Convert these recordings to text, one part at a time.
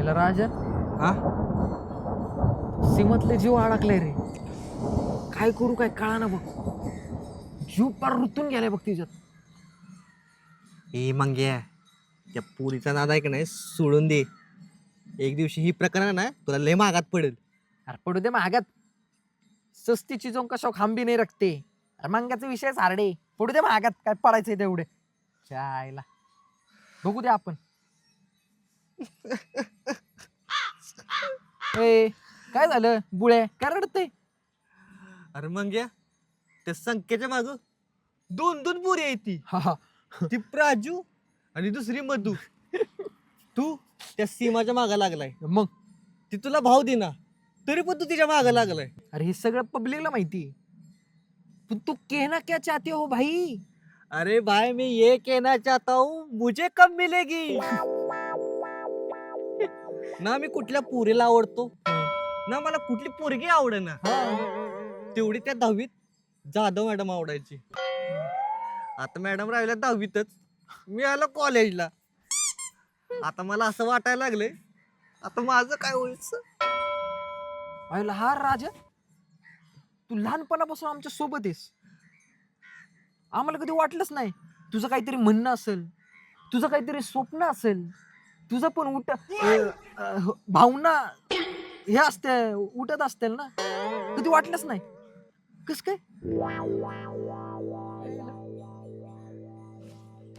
याला राजा हा सीमातले जीव अडकलाय रे. काय करू काय कळा ना बघ. जीव पार रुतून गेलाय बघ तिच्यात. ए मंग्या, त्या पोरीचा नाद आहे का नाही सोडून दे. एक दिवशी ही प्रकरण ना तुला लय महागात पडेल. अरे पडू दे महागात. सस्ती चिजों का शौक हम भी नाही रखते. अरे मांग्याचा विषय हार्डे. पडू दे महागात, काय पडायचंय तेवढे. चायला बघू दे आपण. ए काय झालं बुळे, काय रडते? अरे मंग्या, त्या संख्येच्या माग दोन दोन पोरी आहे ती. ती प्राजू आणि दुसरी मधू. तू त्या सीमाच्या मागा लागलाय. मग ती तुला भाव देना तरी पण तू तिच्या मागा लागलाय. अरे हे सगळं पब्लिकला माहिती. पण तू कहना क्या चाहते हो भाई? अरे भाई मैं ये कहना चाहता हूँ मुझे कब मिलेगी. ना मी कुठल्या पोरीला आवडतो ना मला कुठली पोरगी आवडेना. तेवढी त्या 10वीत जाधव मॅडम आवडायची. आता मॅडम राहिल्या 10वीतच, मी आलो कॉलेजला. आता मला असं वाटायला लागलंय आता माझं काय व्हायचं. अरे हा राजा, तू लहानपणापासून आमच्या सोबत आहेस. आम्हाला कधी वाटलंच नाही तुझं काहीतरी म्हणणं असेल, तुझं काहीतरी स्वप्न असेल, तुझं पण भावना हे असते उठत असतील ना. कधी वाटलंच नाही. कस काय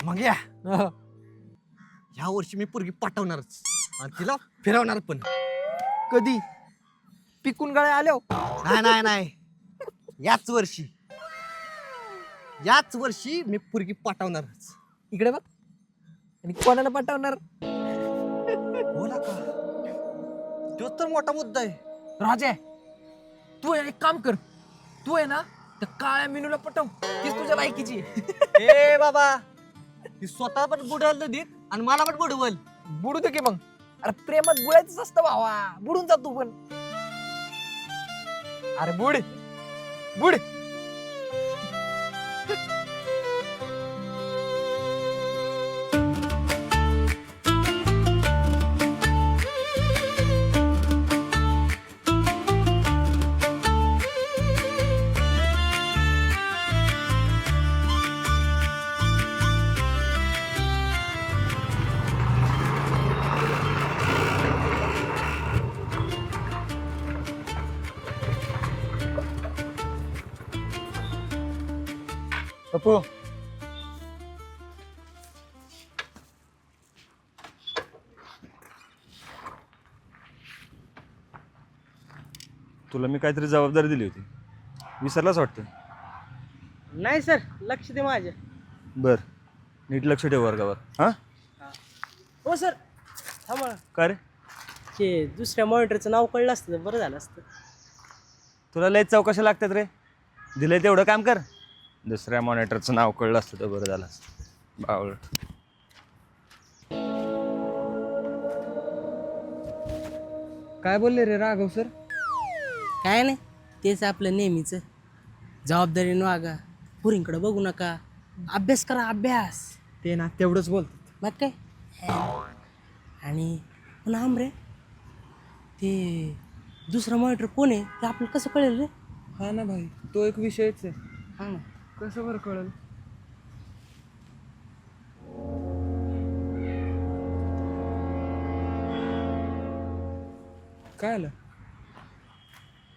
मग ह्या वर्षी मी पोरगी पाठवणारच आणि तिला फिरवणार पण. कधी पिकून गळे आलो? नाही नाही नाही, याच वर्षी मी पोरगी पाठवणारच. इकडे बघ. आणि कोणाला पाठवणार? बोला का, तो तर मोठा मुद्दा आहे. राजा तू एक काम कर, तू आहे ना त्या काळ्या मिनूला पटव. तीच तुझ्या लायकीची. ए बाबा, ती स्वतः पण बुडवल नदीत आणि मला पण बुडवल. बुडू दे की मग. अरे प्रेमात बुडायचंच असतं भावा. बुडून जा तू पण. अरे बुड बुड. पप्पू, तुला मी काहीतरी जबाबदारी दिली होती, विसरलाच वाटतं. नाही सर, लक्ष दे माझ्या. बर, नीट लक्ष ठेव वर्गावर. हा हो सर, थांबा. का रे, ते दुसऱ्या मॉनिटरचं नाव कळलं असतं तर बरं झालं असतं. तुला लय चौकशा लागतात रे. दिलंय तेवढं काम कर. दुसऱ्या मॉनिटरचं नाव कळलं असतं तर बरं झालं असतं. बावळ. काय बोलले रे राघव सर? काय नाही, तेच आपलं नेहमीचं. जबाबदारीनं वागा, पुरींकडे बघू नका, अभ्यास करा अभ्यास. ते ना तेवढंच बोलतात. मग काय. आणि पुन्हा आमरे, ते दुसरा मॉनिटर कोण आहे ते आपल्याला कसं कळेल रे? हा ना भाई, तो एक विषयच आहे. हा ना. कसं बरं कळलं? काय आलं?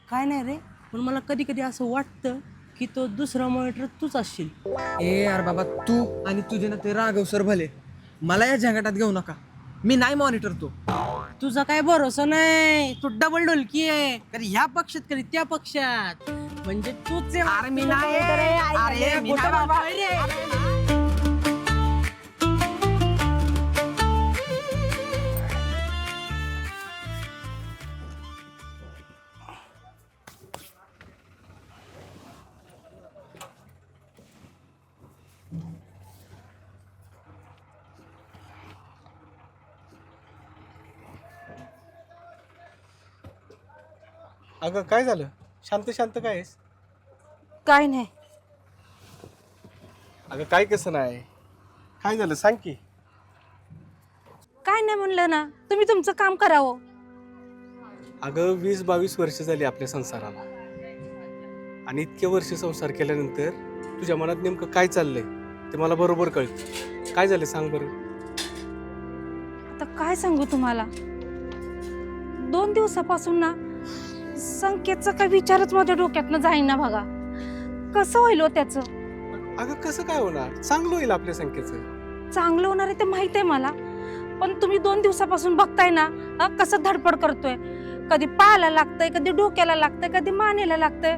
काय नाही रे, पण मला कधी कधी असं वाटतं की तो दुसरा मॉनिटर तूच असशील. ए यार बाबा, तू आणि तुझे ना ते राघव सर भले मला या झंगाटात घेऊ नका. मी नाही मॉनिटर तो. तुझा काय भरोसा नाही. तू डबल ढोलकी आहे, कधी ह्या पक्षात कधी त्या पक्षात. म्हणजे तूच आहे. अरे मी नाही. अरे मी नाही बाबा. अगं काय झालं? शांत शांत काय आहेस? काय नाही. अगं काय कसं नाही, काय झालं सांग की. काय नाही म्हणलं ना, तुम्ही तुमचं काम करावं. अगं 20-22 वर्ष झाली आपल्या संसाराला, आणि इतके वर्ष संसार केल्यानंतर तुझ्या मनात नेमकं काय चाललंय ते मला बरोबर कळतं. काय झालं सांग बरं. आता काय सांगू तुम्हाला, 2 दिवसापासून ना संकेतचा काही विचारच माझ्या डोक्यातनं जाईना बघा. कसं होईल हो त्याचं? अगं कसं काय होणार, चांगलं होईल आपल्या संख्येचं. चांगलं होणार आहे ते माहित आहे मला, पण तुम्ही 2 दिवसापासून बघताय ना कसं धडपड करतोय. कधी पायाला लागतंय, कधी डोक्याला लागतंय, कधी मानेला लागतंय.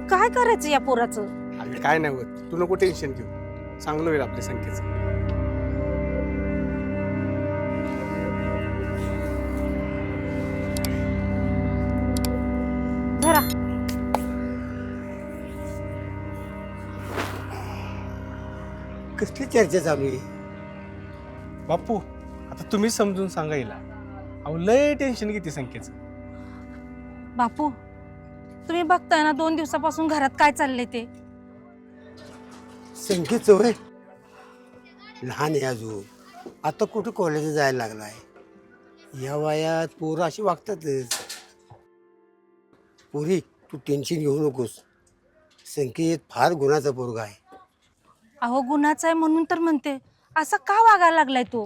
काय करायचं या पोराचं? अगं काय नाही होत, तू नको टेन्शन घेऊ, चांगलं होईल आपल्या संख्येचं. धरा. कसली चर्चा चालू आहे? बापू आता तुम्हीच समजून सांगा हिला. अहो लय टेन्शन घेते संख्येचं. बापू, तुम्ही बघताय ना 2 दिवसापासून घरात काय चाललंय ते. संख्येच होय, लहान आहे अजून, आता कुठं कॉलेज जायला लागलाय. या वयात पोरं अशी वागतातच. पोरी तू टेन्शन घेऊ नकोस, संख्येत फार गुणाचा पोरगा आहे. अहो गुन्हाचा आहे म्हणून तर म्हणते, असं का वागायला लागलाय तो?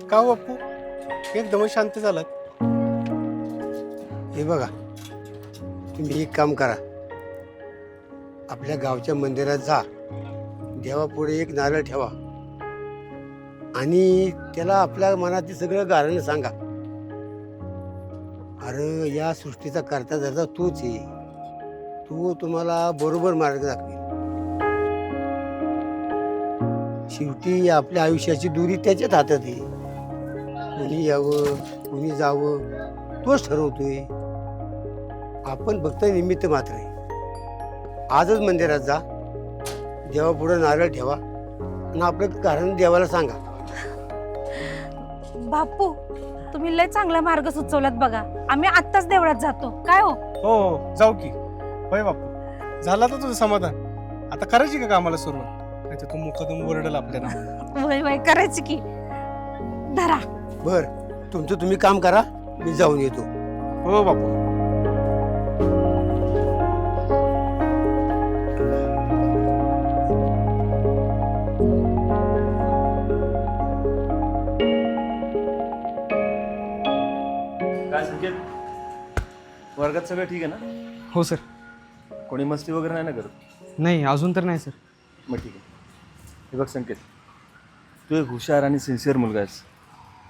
का हो बापू एकदम शांत झालात? हे बघा, तुम्ही एक काम करा, आपल्या गावच्या मंदिरात जा, देवापुढे एक नारळ ठेवा आणि त्याला आपल्या मनातील सगळं गाणं सांगा. अरे या सृष्टीचा करता धरता तूच आहे, तू तुम्हाला बरोबर मार्ग दाखवेल. शेवटी आपल्या आयुष्याची दुरी त्याच्याच हातात आहे. कुणी यावं कुणी जावं तोच ठरवतोय. आपण फक्त निमित्त मात्र आहे. आजच मंदिरात जा, देवापुढे नारळ ठेवा आणि आपलं कारण देवाला सांगा. बापू, तुम्ही लय चांगला मार्ग सुचवलात बघा. आम्ही आत्ताच देवळात जातो. काय हो? हो हो जाऊ की. होय बापू, झाला तर तुझं समाधान. आता करायची का कामाला सुरुवात, नाही तर तू मुकदम ओरडल आपल्याला. वय वय करायची की. धरा. बर, तुमचं तुम्ही काम करा, मी जाऊन येतो. हो बापू. काय संकेत, वर्गात सगळं ठीक आहे ना? हो सर. कोणी मस्ती वगैरे नाही ना करत? नाही अजून तर नाही सर. मग ठीक आहे. हे बघ संकेत, तू एक हुशार आणि सिन्सिअर मुलगा आहेस,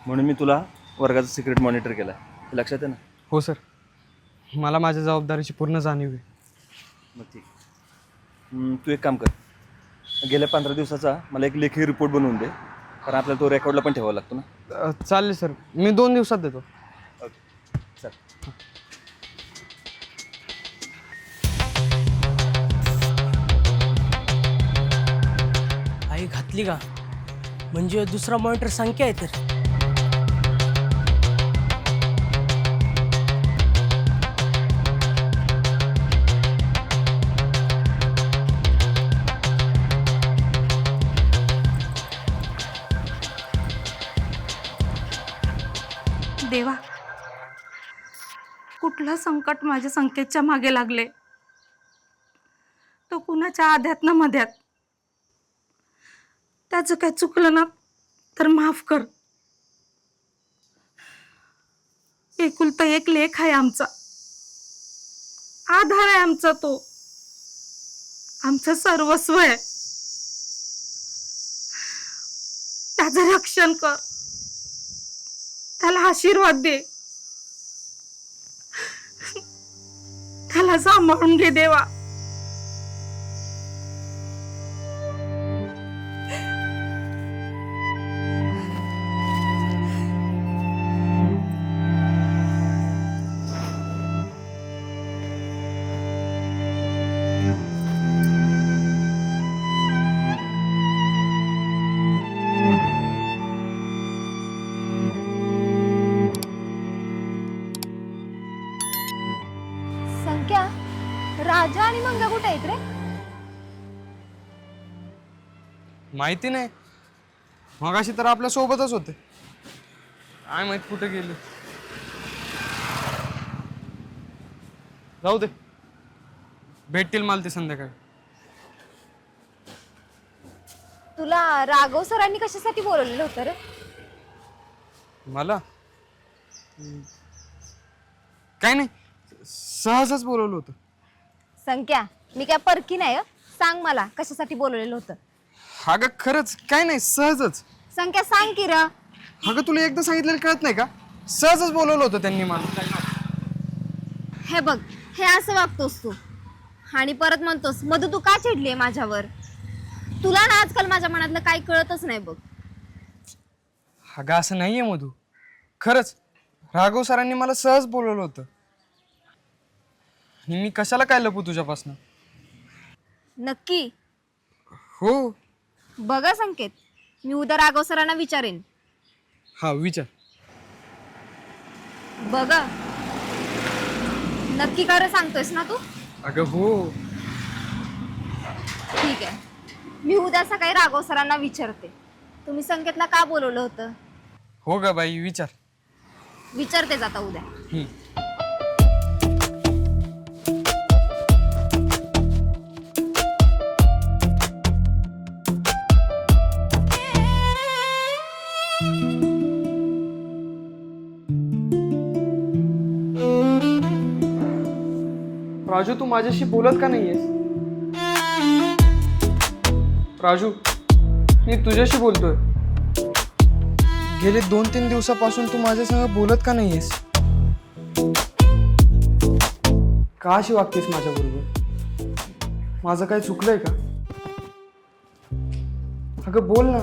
म्हणून मी तुला वर्गाचा सिक्रेट मॉनिटर केला आहे. हे लक्षात आहे ना? हो सर, मला माझ्या जबाबदारीची पूर्ण जाणीव आहे. मग ठीक. तू एक काम कर, गेल्या 15 दिवसाचा मला एक लेखी रिपोर्ट बनवून दे, कारण आपल्याला तो रेकॉर्डला पण ठेवावा लागतो ना. चालेल सर, मी 2 दिवसात देतो. ओके चल. आई घातली का? म्हणजे दुसरा मॉनिटर संख्या आहे तर. देवा, कुठलं संकट माझ्या संकेतच्या मागे लागले, तो कुणाच्या आध्यात ना मध्यात. त्याचं काय चुकलं ना तर माफ कर. एकुलता एक लेख आहे आमचा, आधार आहे आमचा, तो आमचं सर्वस्व आहे. त्याचं रक्षण कर, त्याला आशीर्वाद दे, त्याला सांभाळून घे देवा. माहिती नाही, मगाशी तर आपल्या सोबतच होते, काय माहित कुठे गेले. जाऊ दे, भेटतील मला ते संध्याकाळी. तुला राघव सरांनी कशासाठी बोलवलेलं होतं रे? मला काय नाही, सहजच बोलवलं होतं. संख्या, मी काय परकी नाही हं. सांग मला कशासाठी बोलवलेलं होतं. अगं खरंच काय नाही, सहजच. संख्या सांग की र. अगं तुला एकदा सांगितलेलं कळत नाही का? सहजच बोलवलं होतं त्यांनी मला. हे बघ, हे असं वागतोस तू आणि परत म्हणतोस मधू तू का चिडलीये माझ्यावर. तुला ना आजकाल माझ्या मनातलं काही कळतच नाही बघ. अगं असं नाहीये मधू, खरंच राघव सरांनी मला सहज बोलवलं होतं आणि मी कशाला काय लपू तुझ्यापासून. नक्की? हो. बघा संकेत, मी उद्या राघव सरांना विचारेन. हा विचार. बघा, नक्की खरं सांगतोयस ना तू? अगं हो. ठीक आहे, मी उद्या सकाळी राघव सरांना विचारते तुम्ही संकेतला का बोलवलं होतं. हो ग बाई, विचार. विचारतेच आता उद्या. राजू, तू माझ्याशी बोलत का नाहीयेस? राजू, मी तुझ्याशी बोलतोय. गेले 2-3 दिवसापासून तू माझ्या संग बोलत का नाहीयेस? का अशी वागतेस माझ्या बरोबर? माझं काय चुकलंय का? अगं बोल ना.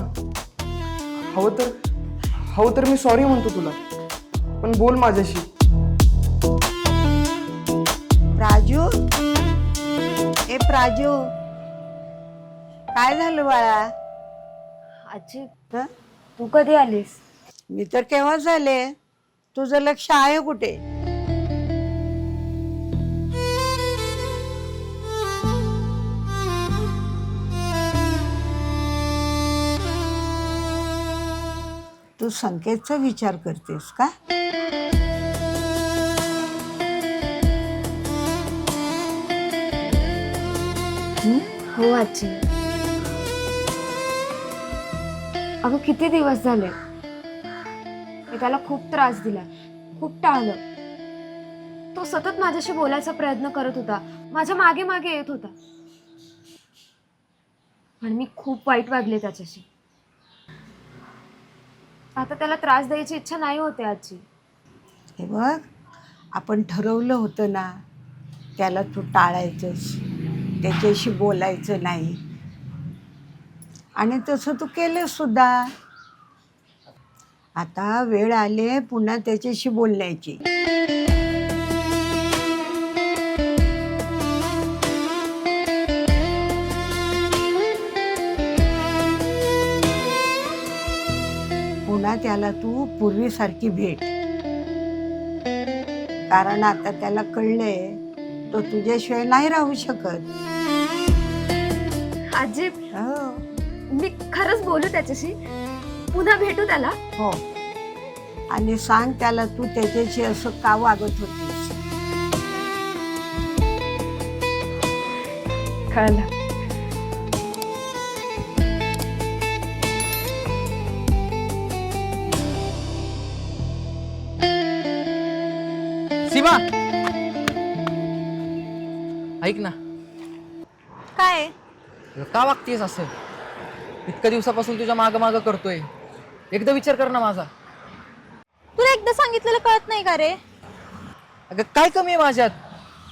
हवं तर मी सॉरी म्हणतो तुला, पण बोल माझ्याशी. प्राजू, ए प्राजू, काय झालं बाळा? आजी, हं? तू कधी आलीस? मी तर केव्हा झाले. तुझं लक्ष आहे कुठे? तू संकेतचा विचार करतेस का? हो आजी. अगं किती दिवस झाले मी त्याला खूप त्रास दिला, खूप टाळलं. तो सतत माझ्याशी बोलायचा प्रयत्न करत होता, माझ्या मागे मागे येत होता, पण मी खूप वाईट वागले त्याच्याशी. आता त्याला त्रास द्यायची इच्छा नाही होते आजी. हे बघ, आपण ठरवलं होतं ना त्याला तू टाळायचंस, त्याच्याशी बोलायचं नाही, आणि तसं तू केलं सुद्धा. आता वेळ आले पुन्हा त्याच्याशी बोलण्याची. पुन्हा त्याला तू पूर्वीसारखी भेट, कारण आता त्याला कळलंय तो तुझ्याशिवाय नाही राहू शकत. आजी, हो मी खरंच बोलू त्याच्याशी, पुन्हा भेटू त्याला. हो, आणि सांग त्याला तू त्याच्याशी असं का वागत होतीस. कळलं. सीमा, ऐक ना. काय? का वागतेस असं? इतक्या दिवसापासून तुझ्या माग माग करतोय, एकदा विचार कर ना माझा. तुला एकदा सांगितलेलं कळत नाही का रे? अगं काय कमी आहे माझ्यात?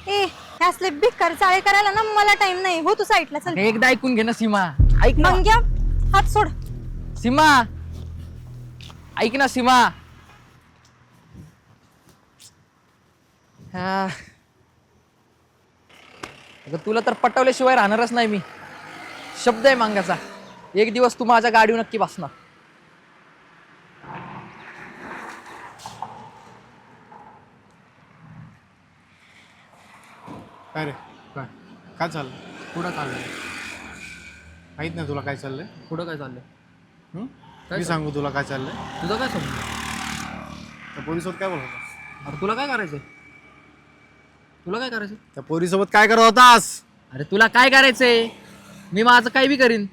ए, हे असले भिकार चाळे करायला ना मला टाइम नाही. हो तू साईडला चल. एकदा ऐकून घे ना सीमा, ऐक ना. मंग्या, हात सोड. सीमा, ऐक ना सीमा. हा. अगं तुला तर पटवल्याशिवाय राहणारच नाही मी. शब्द आहे मांगाचा, एक दिवस तू माझ्या गाडीवर नक्की बसणार. काय रे, काय काय चाललं? कुठं चाललं? माहित नाही तुला काय चाललंय. पुढं काय चाललंय? मी काय सांगू तुला काय चाललंय. तुझं काय समज? त्या पोरीसोबत काय बोलत होतास? अरे तुला काय करायचंय? तुला काय करायचं? त्या पोरीसोबत काय करत होतास? अरे तुला काय करायचंय? मी माझं काय बी करीन.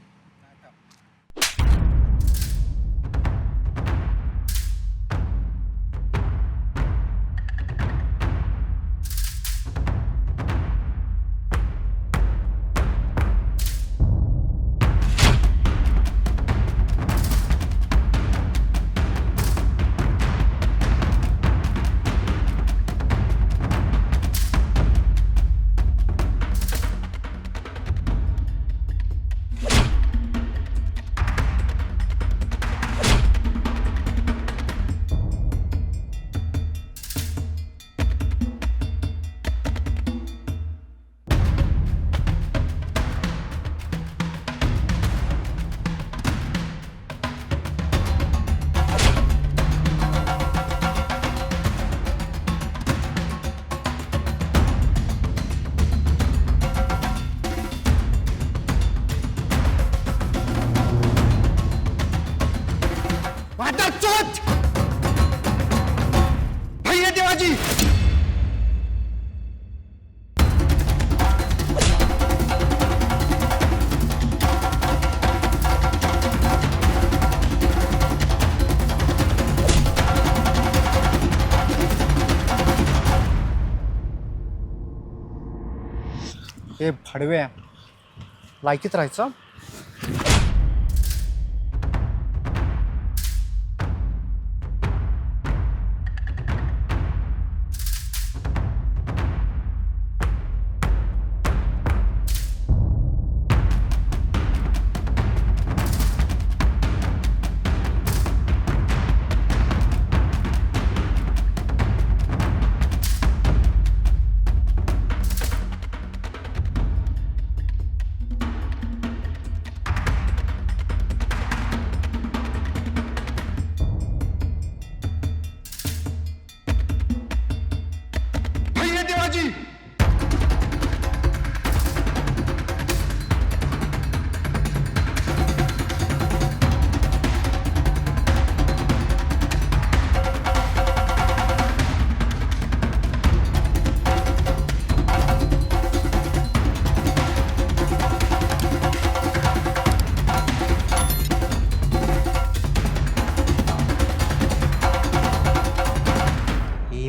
हे भाडव्या लायकीत राहायचं.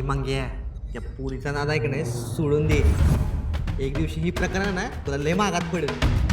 मंग्या त्या पोरीचा नाद आहे का नाही सोडून दे. एक दिवशी ही प्रकरण ना तुला लय मागात पडेल.